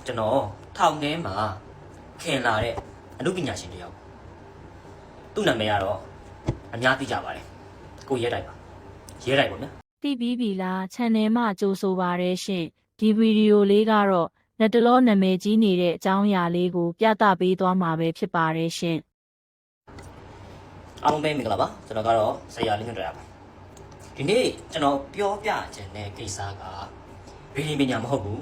ကျွန်တော်ထောင်ထဲမှာခင်လာတဲ့အမှုပညာရှင်တယောက်သူ့နာမည်ကတော့အများသိကြပါတယ်ကိုရဲတိုက်ပါရဲတိုက်ပေါ့နော်သိပြီးပြီလား channel မှာကြိုဆိုပါရရှင်ဒီဗီဒီယိုလေးကတော့လက်တလောနာမည်ကြီးနေတဲ့အကြောင်းအရာလေးကိုပြသပေးသွားမှာပဲဖြစ်ပါတယ်ရှင်အားလုံးပဲမင်္ဂလာပါကျွန်တော်ကတော့ဆရာလေးညွှန်တွေ့ရပါဒီနေ့ကျွန်တော်ပြောပြခြင်းတဲ့ကိစ္စကဗီဒီယိုပညာမဟုတ်ဘူး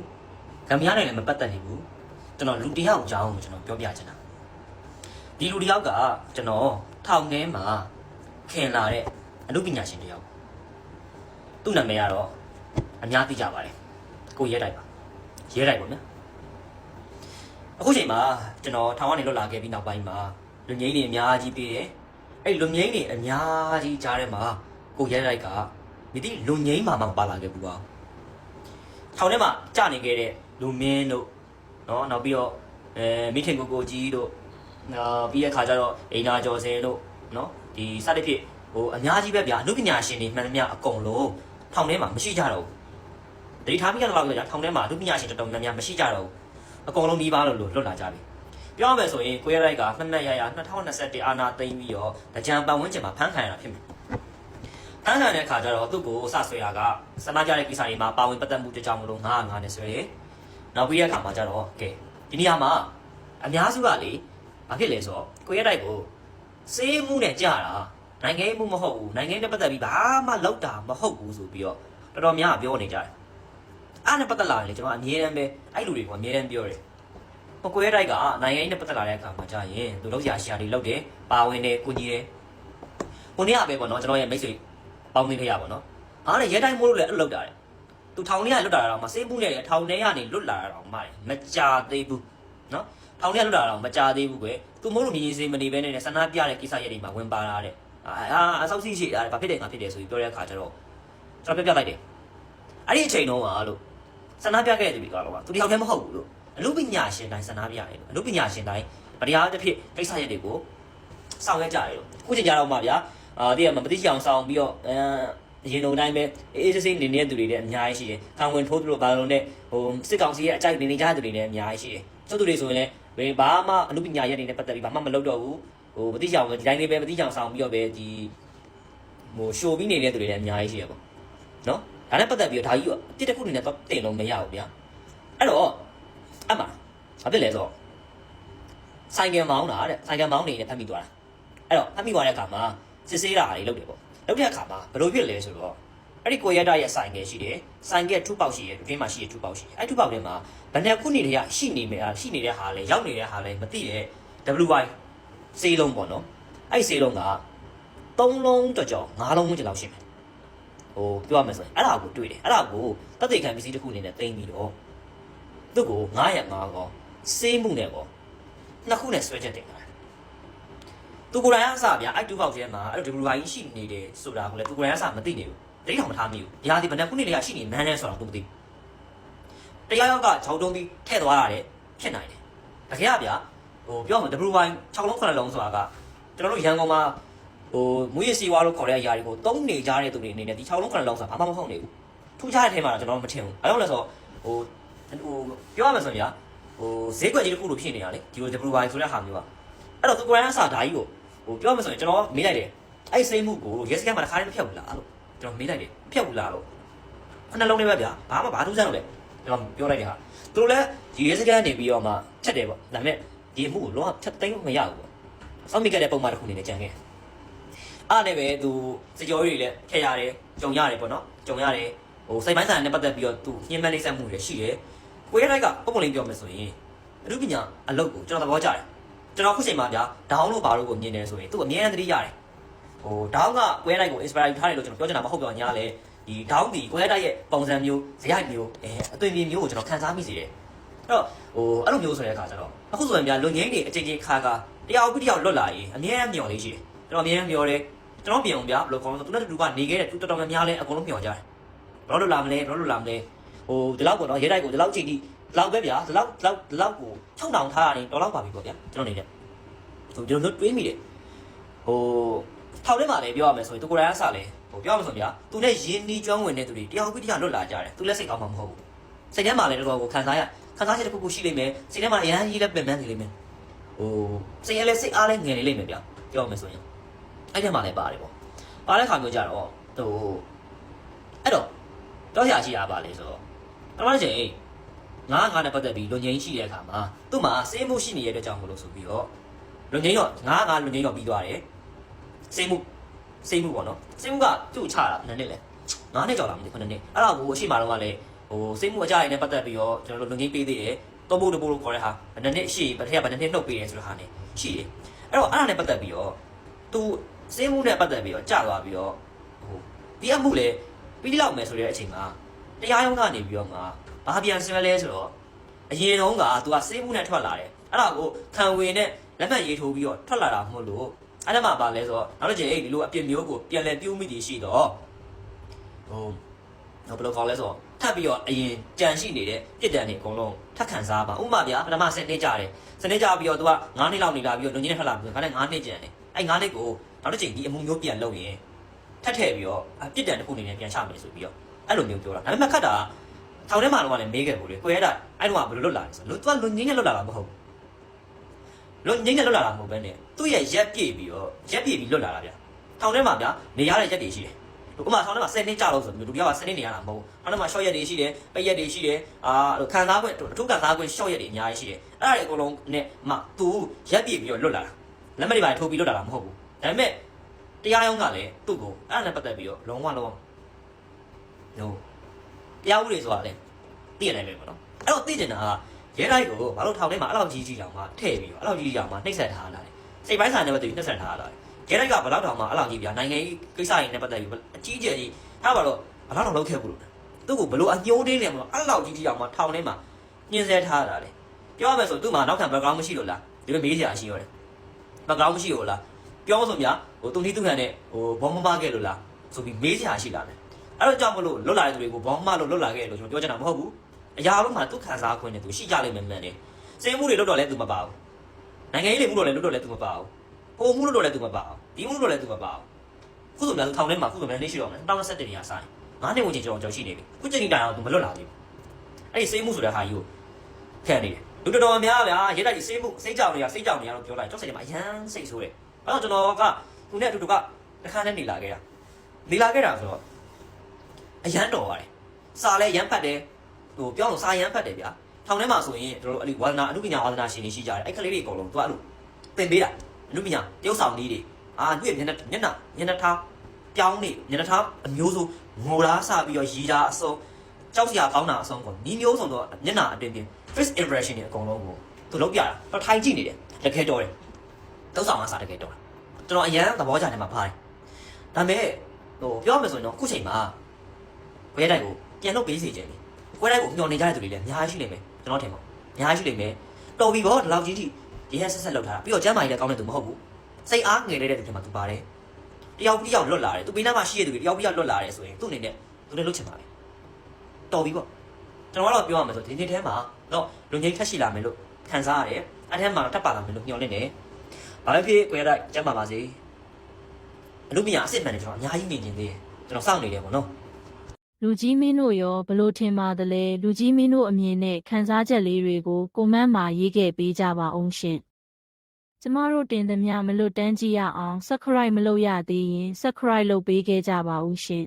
ကံမရနိုင်လည်းမပတ်သက်နေဘူးကျွန်တော်လူတစ်ယောက်အကြောင်းကိုကျွန်တော်ပြောပြချင်တာဒီလူတစ်ယောက်ကကျွန်တော်ထောင်ထဲမှာခင်လာတဲ့အမှုပညာရှင်တယောက်သူ့နာမည်ကတော့အများသိကြပါတယ်ကိုရဲတိုက်ပါရဲတိုက်ပေါ့နော်အခုချိန်မှာကျွန်တော်ထောင်ကနေလွတ်လာခဲ့ပြီးနောက်ပိုင်းမှာလူငိမ့်တွေအများကြီးပေးတယ်အဲ့လူငိမ့်တွေအများကြီးကြားထဲမှာကိုရဲတိုက်ကမိတိလူငိမ့်မှာမပါလာခဲ့ဘူးပါထောင်ထဲမှာကြာနေခဲ့တဲ့လူမင်းတို့နော်နောက်ပြီးတော့မိထင်ကိုကြီးတို့ပြီးတဲ့ခါကျတော့အိမ်နာကျော်စင်တို့နော်ဒီစသဖြင့်ဟိုအများကြီးပဲဗျာအမှုပညာရှင်တွေမှန်သမျှအကုန်လုံးထောင်ထဲမှာမရှိကြတော့ဘူးဒိဋ္ဌာမိကတော့ကြာထောင်ထဲမှာအမှုပညာရှင်တော်တော်များများမရှိကြတော့ဘူးအကုန်လုံးဒီပါလို့လွတ်လာကြပြီပြောရမယ်ဆိုရင်ကိုရဲတိုက်ကမှတ်မှတ်ရရ2021အာနာသိမ်းပြီးတော့ကြံပတ်ဝန်းကျင်မှာဖမ်းခံရတာဖြစ်မယ်ဖမ်းခံတဲ့အခါကျတော့သူ့ကိုစဆွေရကစနာကြတဲ့ကိစ္စတွေမှာပါဝင်ပတ်သက်မှုတကြောင်မလို့905နဲ့ဆွဲတယ်နောက်ပြီးတဲ့အခါမှာကျတော့ကဲဒီနေရာမှာအများစုကလေဘာဖြစ်လဲဆိုတော့ကိုရဲတိုက်ကိုစေးမှုနဲ့ကြာတာနိုင်ငံရေးမှုမဟုတ်ဘူးနိုင်ငံရေးနဲ့ပတ်သက်ပြီးဘာမှလောက်တာမဟုတ်ဘူးဆိုပြီးတော့တော်တော်များပြောနေကြတယ်အားနဲ့ပတ်သက်လာတယ်ကျွန်တော်အမြဲတမ်းပဲအဲ့လူတွေကအမြဲတမ်းပြောတယ်ကိုရဲတိုက်ကနိုင်ငံရေးနဲ့ပတ်သက်လာတဲ့အခါမှာကြာရင်သူလောက်ရှာတွေလောက်တယ်ပါဝင်တယ်ကိုကြီးတယ်ကိုနေ့ကပဲပေါ့နော်ကျွန်တော်ရဲ့မိတ်ဆွေပေါင်းသိခဲ့ရပါတော့အားနဲ့ရဲတိုင်းမိုးလို့လည်းအဲ့လိုလောက်တာတယ်သူထောင်ထဲကလွတ်တာတော့မစေးဘူးနဲ့ထောင်ထဲကနေလွတ်လာတာတော့မကြာသေးဘူးနော်ထောင်ထဲကလွတ်လာတော့မကြာသေးဘူးကွယ်သူမိုးလို့မြည်စေးမနေဘဲနဲ့ဆန္ဒပြတဲ့ကိစ္စရက်တွေမှာဝင်ပါလာတဲ့အဆောက်စီးရှိတာဘာဖြစ်တယ်ငါဖြစ်တယ်ဆိုပြီးပြောတဲ့အခါကျတော့ကျွန်တော်ပြလိုက်တယ်အဲ့ဒီအချိန်တုန်းကလို့ဆန္ဒပြခဲ့တဲ့သူတွေကတော့သူတယောက်တည်းမဟုတ်ဘူးလို့အမှုပညာရှင်တိုင်းဆန္ဒပြရတယ်လို့အမှုပညာရှင်တိုင်းတရားတစ်ဖြစ်ကိစ္စရက်တွေကိုဆောင်ရွက်ကြတယ်လို့ခုချိန်ကြတော့မှဗျာတည်းကမတိကျအောင်ဆောင်ပြီးတော့ရင်လုံးတိုင်းပဲအေးစစ်စစ်နေတဲ့သူတွေလည်းအများကြီးရှိတယ်။ခံဝင်ထိုးသူတို့ဘာလို့လဲဟိုစစ်ကောင်စီရဲ့အကြိုက်နေကြတဲ့သူတွေလည်းအများကြီးရှိတယ်။ကျုပ်သူတွေဆိုရင်လည်းဘာမှအမှုပညာရက်တွေနဲ့ပတ်သက်ပြီးဘာမှမလုပ်တော့ဘူး။ဟိုမတိကျအောင်ဒီတိုင်းလေးပဲမတိကျအောင်ဆောင်ပြီးတော့ပဲဒီဟိုရှိုးပြီးနေတဲ့သူတွေလည်းအများကြီးရှိရပေါ့။နော်။ဒါနဲ့ပတ်သက်ပြီးတော့ဒါကြီးအတစ်တစ်ခုအနေနဲ့တော့တင်လို့မရဘူးဗျာ။အဲ့တော့အမှဘာဖြစ်လဲဆိုတော့ဆိုင်ကယ်မောင်းတာတဲ့ဆိုင်ကယ်မောင်းနေနဲ့ဖမ်းမိသွားတာအဲ့တော့ဖမ်းမိသွားတဲ့အခါမှာစစ်ဆေးတာတွေလုပ်တယ်ပေါ့လုပ်တဲ့အခါမှာဘယ်လိုဖြစ်လဲဆိုတော့အဲ့ဒီကိုရတာရဲ့ဆိုင်ကယ်ရှိတယ်ဆိုင်ကယ်ထူပေါက်ရှိတယ်ဒီမှာရှိတယ်ထူပေါက်ရှိတယ်အဲ့ထူပေါက်ထဲမှာဘယ်နဲ့ခုနေတွေကရှိနေတဲ့ဟာလဲရောက်နေတဲ့ဟာလဲမသိတဲ့ WY စေးလုံးပေါ့နော်အဲ့စေးလုံးက3လုံးကြော်5လုံးဝန်းကျင်လောက်ရှိမယ်ဟိုပြောရမယ်ဆိုရင်အဲ့ဒါကိုတွေ့တယ်အဲ့ဒါကိုတက်သိခံပစ္စည်းတစ်ခုအနေနဲ့သိမ်းပြီးတော့သူ့ကို905ကောစေးမှုနဲ့ပေါ့နှစ်ခုနဲ့ဆွဲချက်တင်တာသူကိုယ်တိုင်အဆဗျာအဲ့တူပေါက်ထဲမှာအဲ့လို WY ရှိနေတယ်ဆိုတာကိုလည်းသူကိုယ်တိုင်အဆမသိနေဘူးတိတ်ထောင်မထားမိဘူးဒီဟာဒီဘယ်နဲ့ခုနေတွေကရှိနေမှန်းလဲဆိုတော့သူမသိဘူးတရားရောက်က6တုံးပြီးထည့်သွားရတယ်ဖြစ်နိုင်တယ်တကယ်ကဗျာဟိုပြောမှ WY 6လုံး9လုံးဆိုတာကကျွန်တော်တို့ရန်ကုန်မှာဟိုမူရစီဝါလို့ခေါ်တဲ့အရာတွေကိုတုံးနေကြတဲ့သူတွေအနေနဲ့ဒီ6လုံး9လုံးဆိုတာဘာမှမဟုတ်နေဘူးထူးခြားတဲ့ထဲမှာတော့ကျွန်တော်မထင်ဘူးအဲ့လိုလဲဆိုဟိုပြောရမယ်ဆိုရင်ဗျာဟိုဈေးကွက်ကြီးတစ်ခုလိုဖြစ်နေတာလေဒီလို WY ဆိုတဲ့ဟာမျိုးอ่ะအဲ့တော့သူကိုယ်တိုင်အစားဓာကြီးကိုဟိုပြောမှဆိုရင်ကျွန်တော်မေးလိုက်တယ်အဲ့စိတ်မှုကိုရဲစခန်းမှာတစ်ခါတည်းမဖြတ်ဘူးလားလို့ကျွန်တော်မေးလိုက်တယ်မဖြတ်ဘူးလားလို့နှလုံးလေးပဲဗျာဘာထူးဆန်းလို့လဲကျွန်တော်ပြောလိုက်တယ်ဟာသူတို့လည်းဒီရဲစခန်းနေပြီးတော့မှဖြတ်တယ်ပေါ့ဒါပေမဲ့ဒီမှုကိုလုံးဝဖြတ်သိမ်းမရဘူးပေါ့စောင့်မိခဲ့တဲ့ပုံမှန်တစ်ခုနေနဲ့ကြံခဲ့အဲ့နဲ့ပဲသူစကြောတွေလည်းဖြတ်ရတယ်ကြုံရတယ်ပေါ့နော်ကြုံရတယ်ဟိုစိတ်ပိုင်းဆိုင်နဲ့ပတ်သက်ပြီးတော့သူညှင်းပန်းနှိမ့်ဆက်မှုတွေရှိတယ်ကိုရဲတိုက်ကပုံပုံလေးပြောမယ်ဆိုရင်အမှုပညာအလုပ်ကိုကျွန်တော်သဘောကျတယ်ကျွန်တော်ခုချိန်မှာဗျာဒေါင်းလို့ဘာလို့ကိုမြင်နေဆိုရင်သူအမြဲတမ်းသတိရတယ်ဟိုဒေါင်းကကိုရဲတိုက်ကို inspire ထားတယ်လို့ကျွန်တော်ပြောချင်တာမဟုတ်တော့ညာလေဒီဒေါင်းဒီကိုရဲတိုက်ရဲ့ပုံစံမျိုးဇယိုက်မျိုးအသွင်မျိုးကိုကျွန်တော်ခန်းစားမိစေတယ်အဲ့တော့ဟိုအဲ့လိုမျိုးဆိုတဲ့အခါကျတော့အခုဆိုရင်ဗျာလူငိမ့်တွေအချိန်ချင်းခါတရားဥပဒေရောက်လွတ်လာရင်အမြဲတမ်းမျှော်လေးရှိတယ်ကျွန်တော်အမြဲတမ်းမျှော်တယ်ကျွန်တော်ပြင်အောင်ဗျာဘယ်လိုခေါ်မလဲသူနဲ့တူကနေခဲ့တဲ့သူတော်တော်များများလဲအကုန်လုံးမျှော်ကြတယ်ဘယ်လိုလာမလဲဟိုဒီလောက်ပေါ့နော်ရဲတိုက်ကိုဒီလောက်ချိန်ထိလောက်ပဲဗျာဒီလောက်ကို6တောင်ထားရတယ်တော်လောက်ပါပြီပေါ့ဗျာကျွန်တော်နေတဲ့ဟိုကျွန်တော်တို့တွေးမိတယ်ဟိုထောက်ထဲမှာလည်းပြောရမယ်ဆိုရင်သူကိုယ်တိုင်အဆလည်းဟိုပြောရမယ်ဆိုဗျာသူနဲ့ရင်းနှီးကျွမ်းဝင်တဲ့သူတွေတရားဥပဒေကလွတ်လာကြတယ်သူလက်စိတ်ကောင်းမှာမဟုတ်ဘူးစိတ်ထဲမှာလည်းတော်တော်ကိုခံစားရ ခံစားချက်တစ်ခုခုရှိလိမ့်မယ်စိတ်ထဲမှာအရန်ကြီးလက်ပင်ပန်းနေလိမ့်မယ်ဟိုစိတ်ရလဲစိတ်အားလဲငယ်နေလိမ့်မယ်ဗျပြောမယ်ဆိုရင်အဲ့ထဲမှာလည်းပါတယ်ပေါ့ပါတဲ့ခါမျိုးကြတော့ဟိုအဲ့တော့တော့ရရှိရပါလေဆိုတော့ပထမတစ်ချိန်ငါနဲ့ပတ်သက်ပြီးလွန်ငင်းရှိတဲ့အခါမှာသူ့မှာစေးမှုရှိနေတဲ့အတွက်ကြောင့်မလို့ဆိုပြီးတော့လွန်ငင်းတော့ငါလွန်ငင်းတော့ပြီးသွားတယ်စေးမှုပေါ့နော်စေးမှုကသူ့ချတာနည်းနည်းလေ9နှစ်ကျော်လာပြီ9နှစ်အဲ့တော့ဟိုအရှိမတော့ကလည်းဟိုစေးမှုအကြိုက်နဲ့ပတ်သက်ပြီးတော့ကျွန်တော်တို့လွန်ငင်းပေးသေးတယ်တော့ဘို့လို့ခေါ်တဲ့ဟာဘယ်နှစ်ရှိဘယ်ထက်ကဘယ်နှစ်နှုတ်ပေးတယ်ဆိုတဲ့ဟာနဲ့ရှိတယ်အဲ့တော့အဲ့ဒါနဲ့ပတ်သက်ပြီးတော့သူစေးမှုနဲ့ပတ်သက်ပြီးတော့ကြာသွားပြီးတော့ဟိုဒီအမှုလေပြီးလောက်မယ်ဆိုတဲ့အချိန်မှာတရားရုံးကနေပြီးတော့ငါဘာပြန်ဆွဲလဲဆိုတော့အရင်တုန်းက तू ကစေးမှုနဲ့ထွက်လာတယ်အဲ့ဒါကိုခံဝင်နဲ့လက်မှတ်ရေးထိုးပြီးတော့ထွက်လာတာမဟုတ်လို့အဲ့ဒါမှပါလဲဆိုတော့နောက်တစ်ချိန်ဒီလိုအပြစ်မျိုးကိုပြန်လည်ပြုမိတည်ရှိတော့ဟိုဘယ်လိုခေါ်လဲဆိုတော့ထပ်ပြီးတော့အရင်ကြံရှိနေတဲ့ပြစ်ဒဏ်တွေအကုန်လုံးထပ်ခံစားပါဥပမာဗျာပထမစနေကြတယ်စနေကြပြီးတော့ तू က9နှစ်လောက်နေလာပြီးတော့လူကြီးနဲ့ထွက်လာပြီးတော့ခါနဲ့9နှစ်ကျန်တယ်အဲ့9နှစ်ကိုနောက်တစ်ချိန်ဒီအမှုမျိုးပြန်လုပ်ရင်ထပ်ထည့်ပြီးတော့ပြစ်ဒဏ်တစ်ခုအနေနဲ့ပြန်ချမယ်ဆိုပြီးတော့အဲ့လိုမျိုးပြောတာဒါပေမဲ့ခတ်တာထောင်ထဲမှာတော့လည်းမေးခဲ့ဘူးလေကိုရဲတာအဲ့တော့ကဘယ်လိုလွတ်လာလဲဆိုတော့ तू ကလွန်ငင်းနဲ့လွတ်လာတာမဟုတ်ဘူးလွန်ငင်းနဲ့လွတ်လာတာမဟုတ်ဘဲနဲ့သူ့ရဲ့ရက်ပြည့်ပြီးတော့ရက်ပြည့်ပြီးလွတ်လာတာဗျထောင်ထဲမှာဗျနေရတဲ့ရက်တွေရှိတယ်ဥပမာထောင်ထဲမှာ10နှစ်ကြာလို့ဆိုပြီးလူတယောက်က10နှစ်နေရတာမဟုတ်ထောင်ထဲမှာ short ရက်တွေရှိတယ်ပိတ်ရက်တွေရှိတယ်ခံစားခွင့်အထူးခံစားခွင့် short ရက်တွေအများကြီးရှိတယ်အဲ့ဒါတွေအကုန်လုံးနဲ့မှ तू ရက်ပြည့်ပြီးတော့လွတ်လာတာလက်မတွေပါထိုးပြီးလွတ်လာတာမဟုတ်ဘူးဒါပေမဲ့တရားရုံးကလည်းသူ့ကိုအဲ့ဒါနဲ့ပတ်သက်ပြီးတော့လုံးဝဟိုတရားဥပဒေဆိုတာလည်းသိရနိုင်မယ်ပေါ့နော်အဲ့တော့သိကျင်တာကရဲတိုက်ကိုဘာလို့ထောင်ထဲမှာအဲ့လောက်ကြီးတောင်မှထည့်ပြီးတော့အဲ့လောက်ကြီးတောင်မှနှိပ်စက်ထားလာတယ်စိတ်ပိုင်းဆိုင်နဲ့ပတ်သက်ပြီးနှိပ်စက်ထားလာတယ်ရဲတိုက်ကဘယ်လောက်တောင်မှအဲ့လောက်ကြီးဗျာနိုင်ငံရေးကိစ္စတွေနဲ့ပတ်သက်ပြီးအကြီးကျယ်ကြီးထားပါတော့ဘယ်လောက်တောင်လုပ်ခဲ့ဘူးလို့သူ့ကိုဘလို့အညှိုးတင်းနေမှာအဲ့လောက်ကြီးတောင်မှထောင်ထဲမှာညှင်းဆဲထားတာလေပြောရမယ်ဆိုသူ့မှာနောက်ခံ background မရှိလို့လားဒီလိုမေးစရာရှိရတယ် background မရှိလို့လားပြောဆိုများဟိုသူနည်းသူခံနဲ့ဟိုဘောမမခဲ့လို့လားဆိုပြီးမေးစရာရှိလာတယ်အဲ့တော့ကြောင့်မလို့လွတ်လာတဲ့သူတွေကိုဘောမလို့လွတ်လာခဲ့လို့ကျွန်တော်ပြောချင်တာမဟုတ်ဘူးအရာလုံးမှာသူခံစားခွင့်နဲ့သူရှိကြလိမ့်မယ်မှန်တယ်စင်မှုတွေလွတ်တော့လဲသူမပါဘူးနိုင်ငံရေးတွေမှုတော့လဲလွတ်တော့လဲသူမပါဘူးဟိုမှုလွတ်တော့လဲသူမပါဘူးဒီမှုလွတ်တော့လဲသူမပါဘူးခုဆိုများထောင်ထဲမှာခုဆိုများနေရှိတော့မယ်2021နေရာဆိုင်9နှစ်ဝင်ချိန်ကြောင်ရှိနေပြီခုချိန်တိုင်အောင်သူမလွတ်လာသေးဘူးအဲ့ဒီစင်မှုဆိုတဲ့ဟာကြီးကိုခံနေတယ်လူတော်တော်များဗျာရဲတိုက်ကြီးစင်မှုစိတ်ကြောင်နေရလို့ပြောလိုက်ကျောက်စိတ်ထဲမှာအရန်စိတ်ဆိုးတယ်အဲ့တော့ကျွန်တော်ကသူနဲ့အတူတူကတစ်ခါနဲ့နေလာခဲ့တာဆိုတော့အရန်တော်ပါတယ်စာလဲရမ်းဖတ်တယ်ဟိုပြောလို့စာရမ်းဖတ်တယ်ဗျာထောင်ထဲမှာဆိုရင်တို့အဲ့ဒီဝါဒနာအမှုပညာဝါဒနာရှင်တွေရှိကြတယ်အဲ့ကလေးတွေအကုန်လုံးသူအဲ့လိုသင်ပေးတာအမှုပညာတရုပ်ဆောင်နည်းတွေသူ့ရဲ့မျက်နှာထားပြောင်းနေမျက်နှာထားအမျိုးစုံငိုလားစပြီးတော့ရီတာအစုံကြောက်စရာကောင်းတာအစုံကိုနီးမျိုးစုံတော့မျက်နှာအတွင်း first impression တွေအကုန်လုံးကိုသူလုပ်ပြတာတော့ထိုင်ကြည့်နေတယ်တကယ်တော်တယ်တရုပ်ဆောင်ကစားတကယ်တော်ကျွန်တော်အရန်သဘောကျတယ်မှာပါတယ်ဒါပေမဲ့ဟိုပြောမယ်ဆိုရင်တော့အခုချိန်မှာဘယ်တိုက်ကိုပြန်လုပ်ပေးစီခြင်းလေကွဲတိုက်ကိုညှော်နေကြတဲ့သူတွေလည်းအများကြီးရှိနေမယ်ကျွန်တော်ထင်ပါအများကြီးရှိနေမယ်တော်ပြီပေါ့ဒီလောက်ကြီးထိဒီဟက်ဆက်လောက်ထားတာပြီးတော့ကျမ်းမာကြီးလည်းကောင်းတဲ့သူမဟုတ်ဘူးစိတ်အားငယ်နေတဲ့သူတွေမှာသူပါတယ်တယောက်လွတ်လာတယ်သူဘေးနားမှာရှိတဲ့သူတွေတယောက်လွတ်လာတယ်ဆိုရင်သူ့အနေနဲ့သူလည်းလွတ်ချင်ပါပဲတော်ပြီပေါ့ကျွန်တော်ကတော့ပြောရမယ်ဆိုဒီနေ့ထဲမှာတော့လူငယ်ထက်ရှိလာမယ်လို့ခံစားရတယ်အဲ့ထဲမှာတော့တက်ပါလာမယ်လို့ညှော်လင့်တယ်ဘာလို့ဖြစ်ကွဲတိုက်ကျမ်းမာပါစေအမှုပညာအစစ်မှန်တယ်ကျွန်တော်အများကြီးမြင်နေသေးတယ်ကျွန်တော်စောင့်နေတယ်ပေါ့နော်လူကြီးမင်းတို့ရောဘလို့ထင်ပါသလဲလူကြီးမင်းတို့အမြင်နဲ့ခံစားချက်လေးတွေကိုကွန်မန့်မှာရေးခဲ့ပေးကြပါအောင်ရှင်ကျမတို့တင်သမျှမလွတ်တမ်းကြည့်ရအောင် subscribe မလုပ်ရသေးရင် subscribe လုပ်ပေးခဲ့ကြပါဦးရှင်